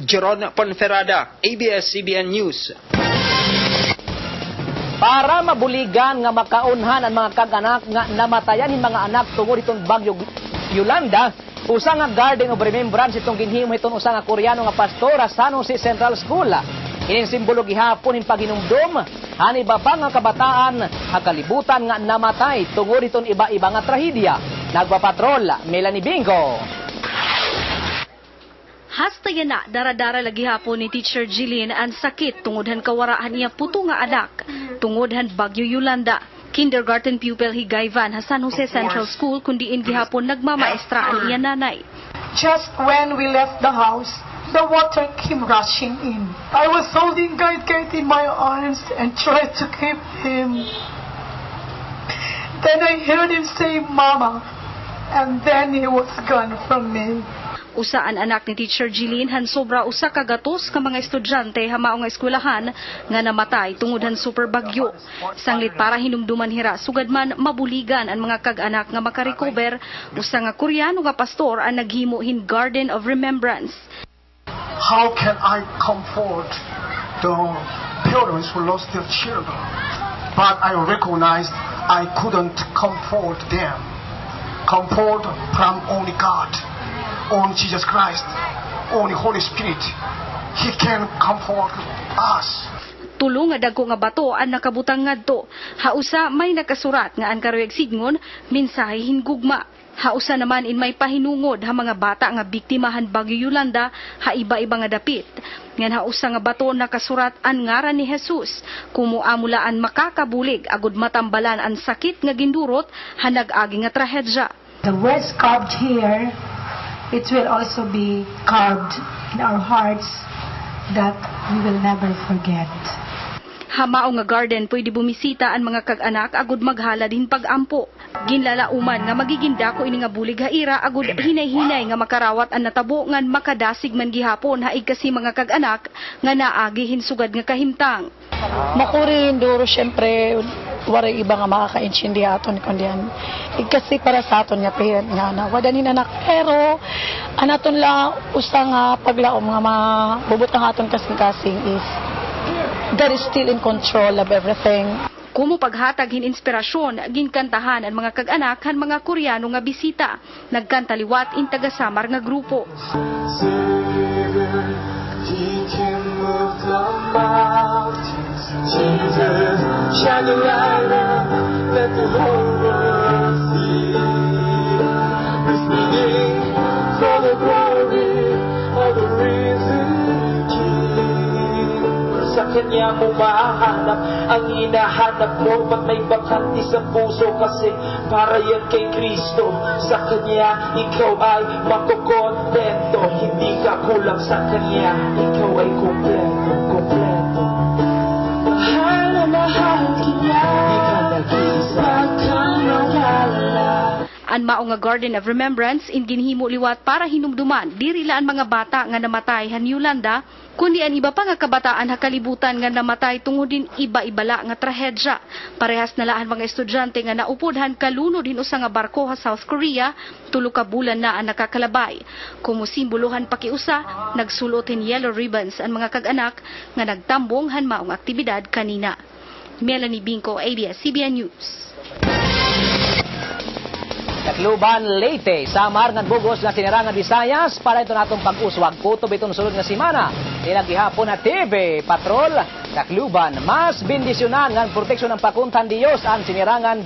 Jeron Ponferrada, ABS-CBN News. Para mabuligan nga makaunhan ang mga kag-anak nga namatayan ng mga anak tungod itong bagyo Yolanda, usa nga garden of remembrance itong ginhimo itong usa nga Koreano nga pastor sa San Jose Central School. Ining simbolo gihapon in paginumdum ani iba pa nga kabataan ang kalibutan nga namatay tungod itong iba-iba nga trahedya. Nagpapatrol, Melanie Bingo. Hasta yan na, dara-dara lagi hapon ni Teacher Jillian ang sakit tungodhan kawaraan niya puto nga anak, tungodhan bagyo Yolanda. Kindergarten pupil higayvan sa San Jose Central School kundiin gihapon nagmamaestra ang iya nanay. Just when we left the house, the water came rushing in. I was holding Kate in my arms and tried to keep him. Then I heard him say, "Mama," and then he was gone from me. Usaan anak ni Teacher Jillian han sobra usa ka gatos ka mga estudyante hamao nga eskwelahan nga namatay tungod super bagyo. Sanglit para hinumduman hira sugad man mabuligan ang mga kag-anak nga makarecover, usa nga Koreano nga pastor ang naghimo hin Garden of Remembrance. How can I comfort the parents who lost their children? But I recognized I couldn't comfort them. Comfort from only God. On Jesus Christ, on the Holy Spirit, He can comfort us. Tulo nga dagko nga bato ang nakabutang ngadto. Hausa may nakasurat nga ang karoyag signon mensahe hingugma. Hausa naman in may pahinungod ha mga bata nga biktimahan bagyo Yolanda ha iba-iba nga dapit. Ngan hausa nga bato nakasurat ang ngaran ni Jesus. Kumuamulaan makakabulig agud matambalan ang sakit nga gindurot ha nag-agi nga trahedya. The words carved here, it will also be carved in our hearts that we will never forget. Hamao nga garden pwede bumisita ang mga kag-anak agud maghala din pag-ampo. Ginlalauman nga magiging dako ini nga bulig haira agud hinay-hinay nga makarawat ang natabo ngan makadasig man gihapon haig kasi mga kag-anak nga naagi hinsugad nga kahimtang. Makurin duro syempre waray iba nga makaka-intindi aton kundian. Kasi para sa aton nga parent nga na wala ni anak pero anaton lang usa nga paglaom nga mabubot ang aton kasing-kasing is God is still in control of everything. Kumo paghatag hin inspirasyon ginkantahan ang mga kag-anak han mga Koreano nga bisita. Nagkanta liwat in taga-Samar nga grupo. Jesus, shine the light up, let the whole world see. We're singing for the glory of the risen King. Sa Kanya mo mahanap ang hinahanap mo, ba't may bakanti sa puso kasi para yan kay Kristo. Sa Kanya ikaw ay makukontento, hindi ka kulang sa Kanya, ikaw ay kompleto, kompleto. Ang mao nga Garden of Remembrance in ginhimo liwat para hinumduman diri la ang mga bata nga namatay han Yolanda kundi ang iba pa nga kabataan ha kalibutan nga namatay tungod din iba-ibala nga trahedya. Parehas na laan mga estudyante nga naupodhan kalunod din usa nga barko ha South Korea, tulo ka bulan na ang nakakalabay. Kumusimbolohan pakiusa, nagsulotin yellow ribbons ang mga kag-anak nga nagtambong han maong aktibidad kanina. Melanie Bingo, ABS-CBN News. Tacloban, Leyte, Samar nga bugos nga sinirangan Visayas para ito natong pag-uswag. Kutob itong sulod nga simana. Nilagihapon na TV, Patrol, Tacloban, mas bendisyonan ng proteksyon ng pakuntan Diyos ang sinirangan